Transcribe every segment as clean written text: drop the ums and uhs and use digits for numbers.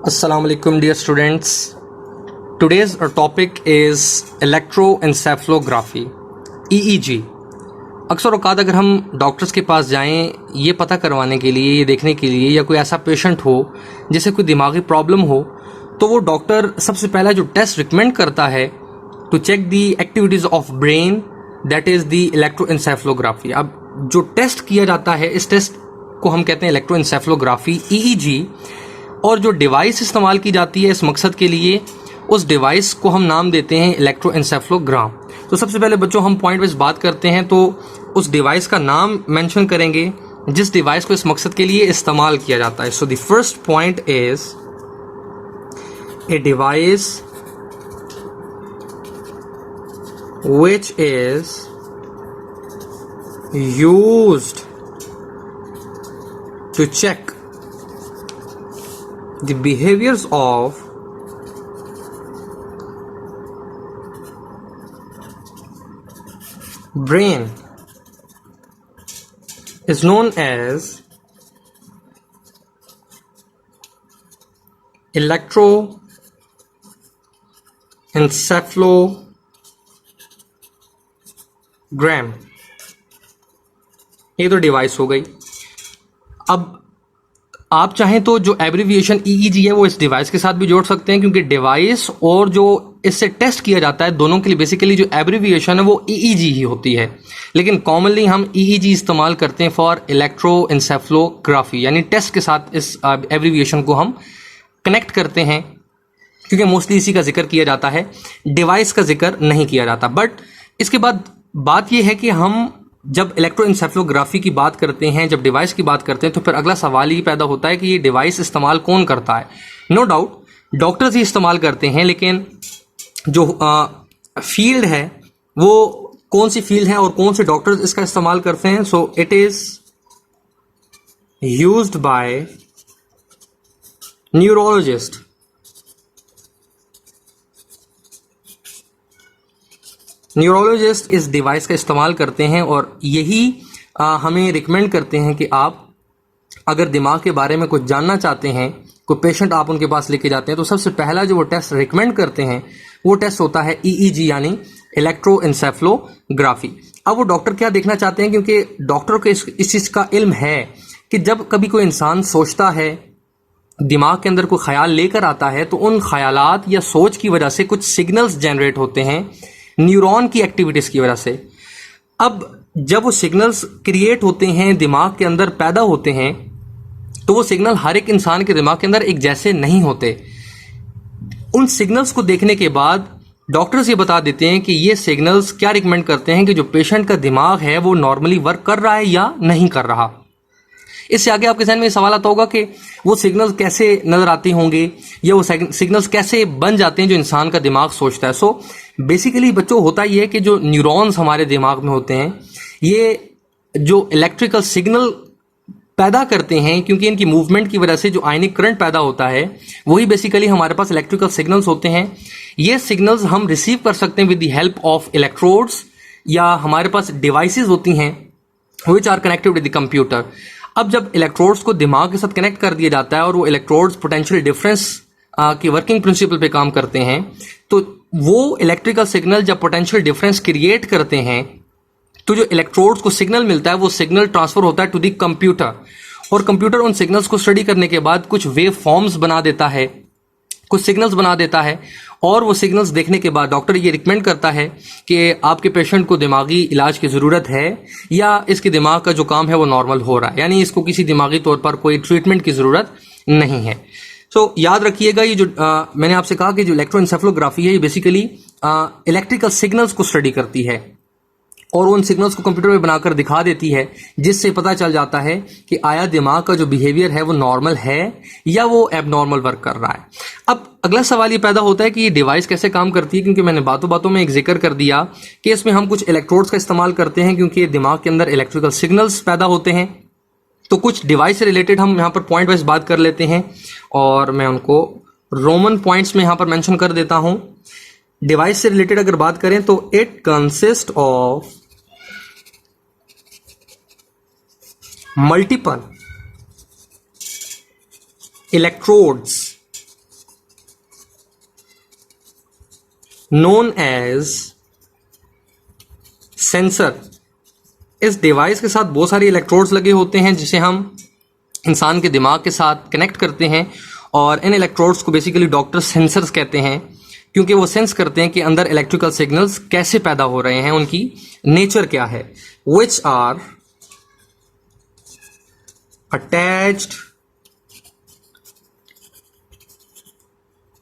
Assalamu alaikum dear students. Today's our topic is electroencephalography EEG. अक्सर औकात अगर हम डॉक्टर्स के पास जाएं ये पता करवाने के लिए, ये देखने के लिए, या कोई ऐसा पेशेंट हो जिसे कोई दिमागी प्रॉब्लम हो, तो वो डॉक्टर सबसे पहला जो टेस्ट रिकमेंड करता है to check the activities of brain, that is the electroencephalography. अब जो टेस्ट किया जाता है इस टेस्ट को हम कहते हैं इलेक्ट्रोएंसेफेलोग्राफी EEG. और जो डिवाइस इस्तेमाल की जाती है इस मकसद के लिए, उस डिवाइस को हम नाम देते हैं इलेक्ट्रोएंसेफेलोग्राम. तो सबसे पहले बच्चों हम पॉइंट वाइज बात करते हैं, तो उस डिवाइस का नाम मेंशन करेंगे जिस डिवाइस को इस मकसद के लिए इस्तेमाल किया जाता है. So the first point is a device which is used to check the behaviors of brain is known as electroencephalogram. ये तो डिवाइस हो गई. अब आप चाहें तो जो एब्रिविएशन EEG है वो इस डिवाइस के साथ भी जोड़ सकते हैं, क्योंकि डिवाइस और जो इससे टेस्ट किया जाता है दोनों के लिए बेसिकली जो एब्रिविएशन है वो EEG ही होती है. लेकिन कॉमनली हम EEG इस्तेमाल करते हैं फॉर इलेक्ट्रोएंसेफेलोग्राफी, यानी टेस्ट के साथ इस एब्रिविएशन को हम कनेक्ट करते हैं, क्योंकि मोस्टली इसी का जिक्र किया जाता है, डिवाइस का जिक्र नहीं किया जाता. बट इसके बाद बात यह है कि हम जब इलेक्ट्रोएंसेफेलोग्राफी की बात करते हैं, जब डिवाइस की बात करते हैं, तो फिर अगला सवाल ये पैदा होता है कि ये डिवाइस इस्तेमाल कौन करता है. नो डाउट डॉक्टर्स ही इस्तेमाल करते हैं, लेकिन जो फील्ड है वो कौन सी फील्ड है और कौन से डॉक्टर्स इसका इस्तेमाल करते हैं. So it is used by neurologist. Neurologist इस डिवाइस का इस्तेमाल करते हैं और यही हमें रिकमेंड करते हैं कि आप अगर दिमाग के बारे में कुछ जानना चाहते हैं, कोई पेशेंट आप उनके पास लेके जाते हैं, तो सबसे पहला जो वो टेस्ट रिकमेंड करते हैं वो टेस्ट होता है EEG यानी इलेक्ट्रोएंसेफेलोग्राफी. अब वो डॉक्टर क्या देखना चाहते हैं, क्योंकि डॉक्टर को इस चीज़ का इल्म है कि जब कभी कोई इंसान सोचता है, दिमाग के अंदर कोई ख्याल लेकर आता है, तो उन ख्यालात या सोच की वजह से कुछ सिग्नल्स जनरेट होते हैं न्यूरॉन की एक्टिविटीज की वजह से. अब जब वो सिग्नल्स क्रिएट होते हैं, दिमाग के अंदर पैदा होते हैं, तो वो सिग्नल हर एक इंसान के दिमाग के अंदर एक जैसे नहीं होते. उन सिग्नल्स को देखने के बाद डॉक्टर्स ये बता देते हैं कि ये सिग्नल्स क्या रिकमेंड करते हैं कि जो पेशेंट का दिमाग है वो नॉर्मली वर्क कर रहा है या नहीं कर रहा. इससे आगे आपके ज़हन में सवाल आता होगा कि वो सिग्नल्स कैसे नजर आते होंगे या वो सिग्नल्स कैसे बन जाते हैं जो इंसान का दिमाग सोचता है. सो बेसिकली बच्चों होता ये है कि जो न्यूरॉन्स हमारे दिमाग में होते हैं ये जो इलेक्ट्रिकल सिग्नल पैदा करते हैं, क्योंकि इनकी मूवमेंट की वजह से जो आयनिक करंट पैदा होता है वही बेसिकली हमारे पास इलेक्ट्रिकल सिग्नल्स होते हैं. ये सिग्नल्स हम रिसीव कर सकते हैं with the help of electrodes, या हमारे पास डिवाइसेस होती हैं which are connected with the computer. अब जब इलेक्ट्रोड्स को दिमाग के साथ कनेक्ट कर दिया जाता है और वो इलेक्ट्रोड्स पोटेंशियल डिफरेंस की वर्किंग प्रिंसिपल पे काम करते हैं, तो वो इलेक्ट्रिकल सिग्नल जब पोटेंशियल डिफरेंस क्रिएट करते हैं, तो जो इलेक्ट्रोड्स को सिग्नल मिलता है वो सिग्नल ट्रांसफर होता है टू द कंप्यूटर, और कंप्यूटर उन सिग्नल्स को स्टडी करने के बाद कुछ वेव फॉर्म्स बना देता है, कुछ सिग्नल्स बना देता है, और वो सिग्नल्स देखने के बाद डॉक्टर ये रिकमेंड करता है कि आपके पेशेंट को दिमागी इलाज की ज़रूरत है या इसके दिमाग का जो काम है वो नॉर्मल हो रहा है, यानी इसको किसी दिमागी तौर पर कोई ट्रीटमेंट की ज़रूरत नहीं है. सो याद रखिएगा ये जो मैंने आपसे कहा कि जो इलेक्ट्रोएंसेफेलोग्राफी है ये बेसिकली इलेक्ट्रिकल सिग्नल्स को स्टडी करती है और उन सिग्नल्स को कंप्यूटर में बनाकर दिखा देती है, जिससे पता चल जाता है कि आया दिमाग का जो बिहेवियर है वो नॉर्मल है या वो एबनॉर्मल वर्क कर रहा है. अब अगला सवाल ये पैदा होता है कि ये डिवाइस कैसे काम करती है, क्योंकि मैंने बातों बातों में एक जिक्र कर दिया कि इसमें हम कुछ इलेक्ट्रोड्स का इस्तेमाल करते हैं, क्योंकि दिमाग के अंदर इलेक्ट्रिकल सिग्नल्स पैदा होते हैं. तो कुछ डिवाइस से रिलेटेड हम यहाँ पर पॉइंट वाइज बात कर लेते हैं और मैं उनको रोमन पॉइंट्स में यहाँ पर मेंशन कर देता हूँ. डिवाइस से रिलेटेड अगर बात करें तो it consist of multiple electrodes known as sensor. इस डिवाइस के साथ बहुत सारे इलेक्ट्रोड्स लगे होते हैं जिसे हम इंसान के दिमाग के साथ कनेक्ट करते हैं, और इन इलेक्ट्रोड्स को बेसिकली डॉक्टर सेंसर्स कहते हैं, क्योंकि वो सेंस करते हैं कि अंदर इलेक्ट्रिकल सिग्नल्स कैसे पैदा हो रहे हैं, उनकी नेचर क्या है। Which are attached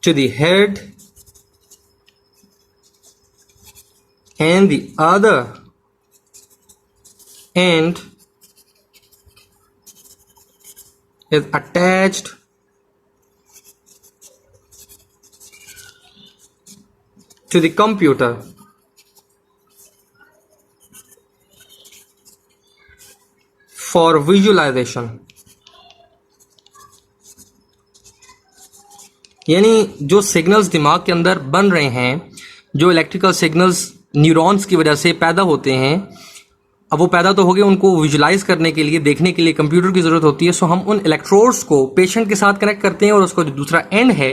to the head and the other end is attached to the computer for visualization। यानी जो सिग्नल्स दिमाग के अंदर बन रहे हैं, जो इलेक्ट्रिकल सिग्नल्स न्यूरॉन्स की वजह से पैदा होते हैं, अब वो पैदा तो हो गए, उनको विजुलाइज करने के लिए, देखने के लिए कंप्यूटर की जरूरत होती है। सो हम उन इलेक्ट्रोड्स को पेशेंट के साथ कनेक्ट करते हैं और उसको जो दूसरा एंड है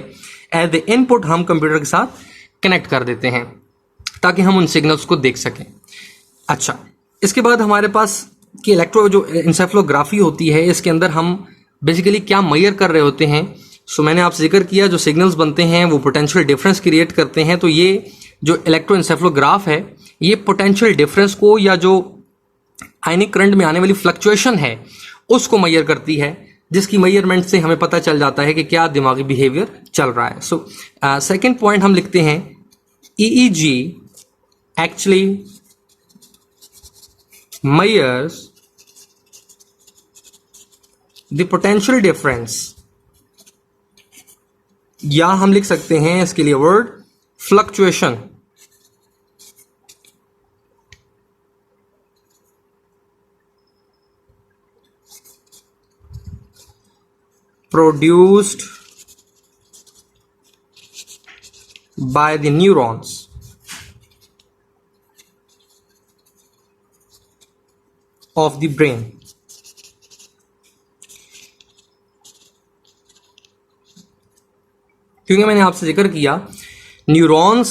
एज द इनपुट हम कंप्यूटर के साथ कनेक्ट कर देते हैं ताकि हम उन सिग्नल्स को देख सकें। अच्छा, इसके बाद हमारे पास कि इलेक्ट्रो जो इंसेफ्लोग्राफी होती है, इसके अंदर हम बेसिकली क्या मेजर कर रहे होते हैं। सो मैंने आपसे जिक्र किया जो सिग्नल्स बनते हैं वो पोटेंशियल डिफरेंस क्रिएट करते हैं। तो ये जो इलेक्ट्रोएंसेफ्लोग्राफ है ये पोटेंशियल डिफरेंस को या जो आयनिक करंट में आने वाली फ्लक्चुएशन है उसको मेजर करती है, जिसकी मेजरमेंट से हमें पता चल जाता है कि क्या दिमागी बिहेवियर चल रहा है। सो सेकेंड पॉइंट हम लिखते हैं EEG actually measures the potential difference, या हम लिख सकते हैं इसके लिए word fluctuation produced by the neurons of the brain। क्योंकि मैंने आपसे जिक्र किया न्यूरॉन्स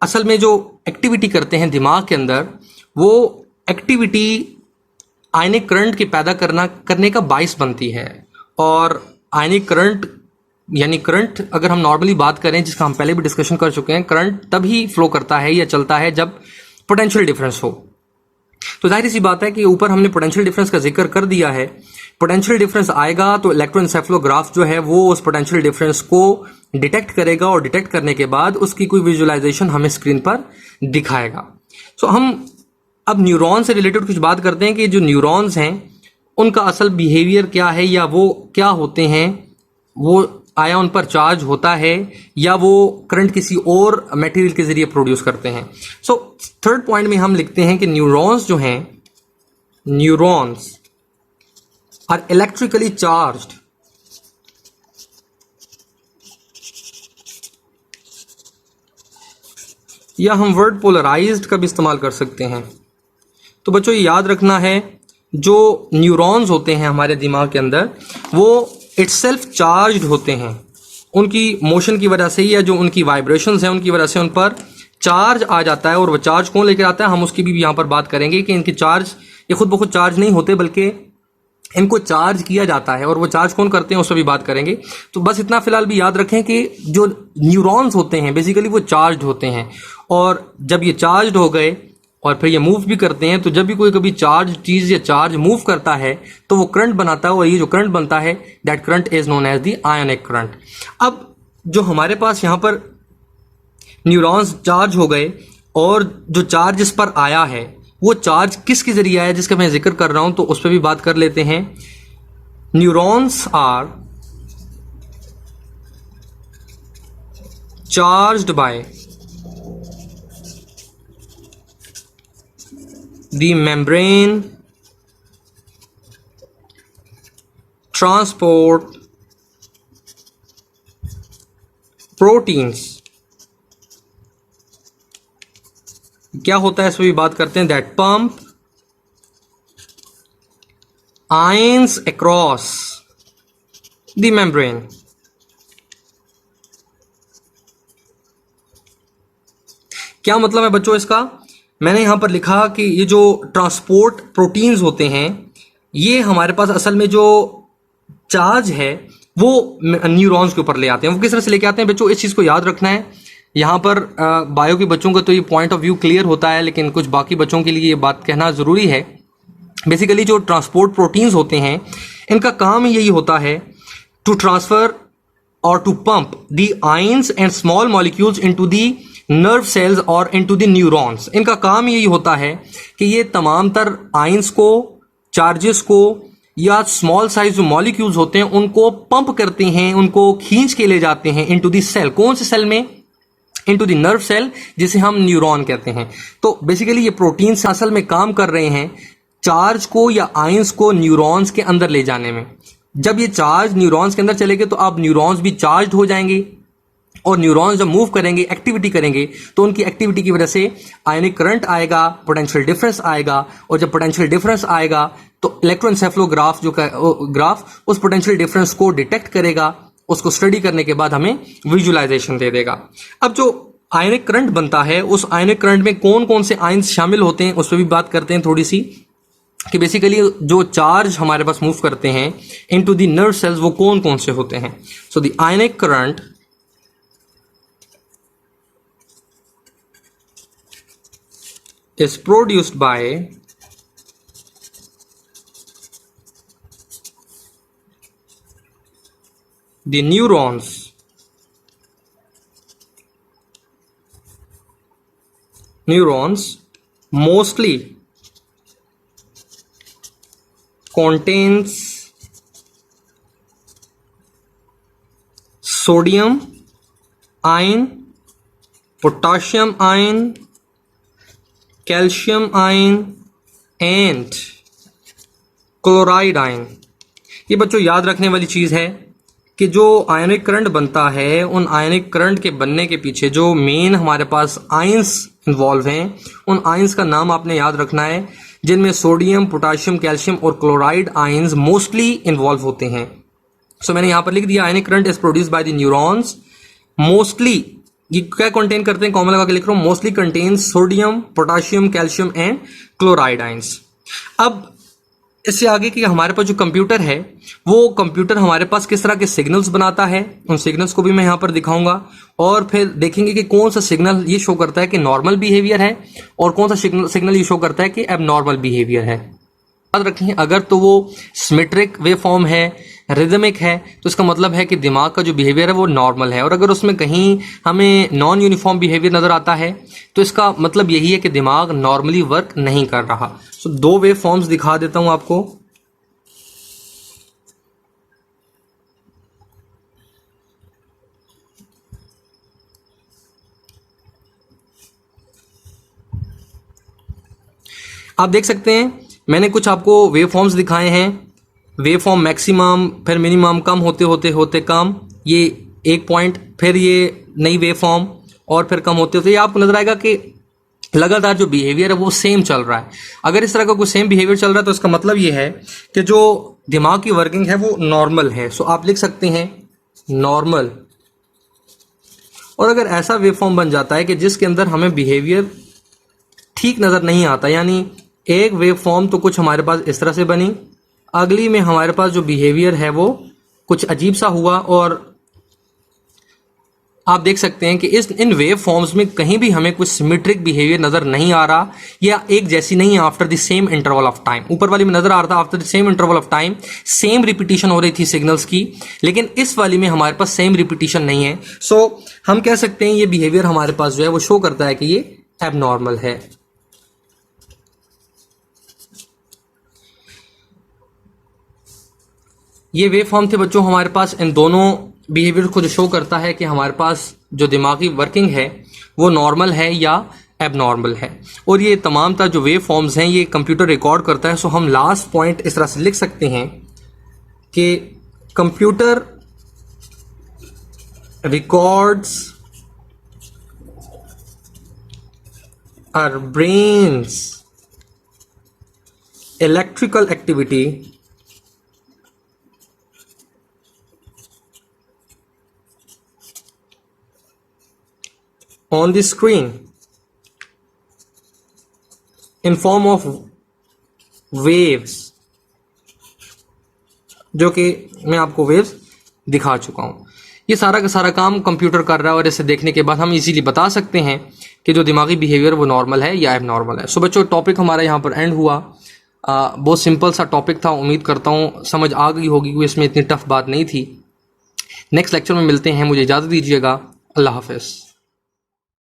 असल में जो एक्टिविटी करते हैं दिमाग के अंदर, वो एक्टिविटी आयनिक करंट के पैदा करने का बाइस बनती है। और आयनिक करंट यानी करंट अगर हम नॉर्मली बात करें, जिसका हम पहले भी डिस्कशन कर चुके हैं, करंट तभी फ्लो करता है या चलता है जब पोटेंशियल डिफरेंस हो। तो जाहिर सी बात है कि ऊपर हमने पोटेंशियल डिफरेंस का जिक्र कर दिया है। पोटेंशियल डिफरेंस आएगा तो इलेक्ट्रोएंसेफ्लोग्राफ जो है वो उस पोटेंशियल डिफरेंस को डिटेक्ट करेगा और डिटेक्ट करने के बाद उसकी कोई विजुअलाइजेशन हमें स्क्रीन पर दिखाएगा। सो हम अब न्यूरॉन से रिलेटेड कुछ बात करते हैं कि जो न्यूरॉन्स हैं उनका असल बिहेवियर क्या है, या वो क्या होते हैं, वो आया उन पर चार्ज होता है या वो करंट किसी और मटेरियल के जरिए प्रोड्यूस करते हैं। सो थर्ड पॉइंट में हम लिखते हैं कि न्यूरॉन्स जो हैं, न्यूरॉन्स आर इलेक्ट्रिकली चार्ज्ड या हम वर्ड पोलराइज्ड का भी इस्तेमाल कर सकते हैं। तो बच्चों ये याद रखना है, जो न्यूरॉन्स होते हैं हमारे दिमाग के अंदर वो इटसेल्फ चार्ज्ड होते हैं, उनकी मोशन की वजह से या जो उनकी वाइब्रेशंस हैं उनकी वजह से उन पर चार्ज आ जाता है। और वो चार्ज कौन लेकर आता है हम उसकी भी यहाँ पर बात करेंगे कि इनके चार्ज ये खुद ब खुद चार्ज नहीं होते बल्कि इनको चार्ज किया जाता है, और वो चार्ज कौन करते हैं उस पर भी बात करेंगे। तो बस इतना फिलहाल भी याद रखें कि जो न्यूरॉन्स होते हैं बेसिकली वो चार्ज होते हैं, और जब ये चार्ज हो गए और फिर ये मूव भी करते हैं, तो जब भी कोई कभी चार्ज चीज या चार्ज मूव करता है तो वो करंट बनाता है, और ये जो करंट बनता है that current is known as the ionic current. अब जो हमारे पास यहाँ पर न्यूरॉन्स चार्ज हो गए और जो चार्ज इस पर आया है वो चार्ज किसके जरिए आया जिसका मैं जिक्र कर रहा हूं, तो उस पर भी बात कर लेते हैं। Neurons are charged by the membrane transport proteins। क्या होता है इस पर भी बात करते हैं। That pump ions across the membrane। क्या मतलब है बच्चों इसका? मैंने यहाँ पर लिखा कि ये जो ट्रांसपोर्ट प्रोटीन्स होते हैं, ये हमारे पास असल में जो चार्ज है वो न्यूरॉन्स के ऊपर ले आते हैं। वो किस तरह से लेके आते हैं बच्चों, इस चीज़ को याद रखना है। यहाँ पर बायो के बच्चों का तो ये पॉइंट ऑफ व्यू क्लियर होता है, लेकिन कुछ बाकी बच्चों के लिए ये बात कहना ज़रूरी है। बेसिकली जो ट्रांसपोर्ट प्रोटीन्स होते हैं, इनका काम ही यही होता है to transfer or to pump the ions and small molecules into the nerve cells or into the neurons। इनका काम यही होता है कि ये तमाम तर आइंस को, चार्जेस को या स्मॉल साइज जो मॉलिक्यूल्स होते हैं उनको पंप करते हैं, उनको खींच के ले जाते हैं इनटू द सेल। कौन से सेल में? इनटू द नर्व सेल, जिसे हम न्यूरॉन कहते हैं। तो बेसिकली ये प्रोटीन्स असल में काम कर रहे हैं चार्ज को या आइंस को न्यूरॉन्स के अंदर ले जाने में। जब ये चार्ज न्यूरॉन्स के अंदर चलेंगे तो अब न्यूरॉन्स भी चार्ज हो जाएंगे, और न्यूरॉन्स जब मूव करेंगे, एक्टिविटी करेंगे, तो उनकी एक्टिविटी की वजह से आयनिक करंट आएगा, पोटेंशियल डिफरेंस आएगा, और जब पोटेंशियल डिफरेंस आएगा तो इलेक्ट्रोएन्सेफलोग्राफ जो ग्राफ उस पोटेंशियल डिफरेंस को डिटेक्ट करेगा, उसको स्टडी करने के बाद हमें विजुअलाइजेशन दे देगा। अब जो आयनिक करंट बनता है, उस आयनिक करंट में कौन कौन से आयंस शामिल होते हैं उस पर भी बात करते हैं थोड़ी सी, कि बेसिकली जो चार्ज हमारे पास मूव करते हैं इनटू द नर्व सेल्स वो कौन कौन से होते हैं। So the ionic current is produced by the neurons mostly contains sodium ion, potassium ion, calcium ion and chloride ion. ये बच्चों याद रखने वाली चीज़ है कि जो आयनिक करंट बनता है, उन आयनिक करंट के बनने के पीछे जो मेन हमारे पास आयंस इन्वॉल्व हैं, उन आयंस का नाम आपने याद रखना है, जिनमें सोडियम, पोटाशियम, कैल्शियम और क्लोराइड आयंस मोस्टली इन्वॉल्व होते हैं। सो मैंने यहाँ पर लिख दिया ionic current is produced by the neurons mostly. ये क्या कंटेन करते हैं, कॉमन लगा के लिख रहा हूं, mostly contains sodium, potassium, calcium and chloride ions. अब इससे आगे कि हमारे पास जो कंप्यूटर है, वो कंप्यूटर हमारे पास किस तरह के सिग्नल्स बनाता है, उन सिग्नल्स को भी मैं यहाँ पर दिखाऊंगा, और फिर देखेंगे कि कौन सा सिग्नल ये शो करता है कि नॉर्मल बिहेवियर है और कौन सा सिग्नल ये शो करता है कि एबनॉर्मल बिहेवियर है। याद रखें, अगर तो वो सिमेट्रिक वेव फॉर्म है, रिदमिक है, तो इसका मतलब है कि दिमाग का जो बिहेवियर है वो नॉर्मल है, और अगर उसमें कहीं हमें नॉन यूनिफॉर्म बिहेवियर नज़र आता है तो इसका मतलब यही है कि दिमाग नॉर्मली वर्क नहीं कर रहा। सो दो वेव फॉर्म्स दिखा देता हूं आपको। आप देख सकते हैं मैंने कुछ आपको वेव फॉर्म्स दिखाए हैं। वेव फॉर्म मैक्सिमम, फिर मिनिमम, कम होते होते होते कम, ये एक पॉइंट, फिर ये नई वेव फॉर्म, और फिर कम होते होते ये आपको नजर आएगा कि लगातार जो बिहेवियर है वो सेम चल रहा है। अगर इस तरह का कोई सेम बिहेवियर चल रहा है तो इसका मतलब ये है कि जो दिमाग की वर्किंग है वो नॉर्मल है। सो आप लिख सकते हैं नॉर्मल। और अगर ऐसा वेव फॉर्म बन जाता है कि जिसके अंदर हमें बिहेवियर ठीक नज़र नहीं आता, यानी एक वेव फॉर्म तो कुछ हमारे पास इस तरह से बनी, अगली में हमारे पास जो बिहेवियर है वो कुछ अजीब सा हुआ, और आप देख सकते हैं कि इन वेव फॉर्म्स में कहीं भी हमें कुछ सिमेट्रिक बिहेवियर नजर नहीं आ रहा, या एक जैसी नहीं है after the same interval of time. ऊपर वाली में नजर आ रहा था after the same interval of time same repetition हो रही थी सिग्नल्स की, लेकिन इस वाली में हमारे पास सेम रिपीटिशन नहीं है। सो हम कह सकते हैं ये बिहेवियर हमारे पास जो है वो शो करता है कि ये एबनॉर्मल है। ये वेव फॉर्म थे बच्चों हमारे पास, इन दोनों बिहेवियर को जो शो करता है कि हमारे पास जो दिमागी वर्किंग है वो नॉर्मल है या एबनॉर्मल है। और ये तमाम तरह जो वेव फॉर्म्स हैं ये कंप्यूटर रिकॉर्ड करता है। सो हम लास्ट पॉइंट इस तरह से लिख सकते हैं कि computer records our brain's electrical activity on the screen in form of waves, जो कि मैं आपको वेव्स दिखा चुका हूं। ये सारा का सारा काम कंप्यूटर कर रहा है और इसे देखने के बाद हम इजीली बता सकते हैं कि जो दिमागी बिहेवियर वो नॉर्मल है या एबनॉर्मल है। सो बच्चों, टॉपिक हमारा यहाँ पर एंड हुआ। बहुत सिंपल सा टॉपिक था, उम्मीद करता हूँ समझ आ गई होगी कि इसमें इतनी टफ बात नहीं थी। नेक्स्ट लेक्चर में मिलते हैं, मुझे इजाज़त दीजिएगा। अल्लाह हाफ़िज़।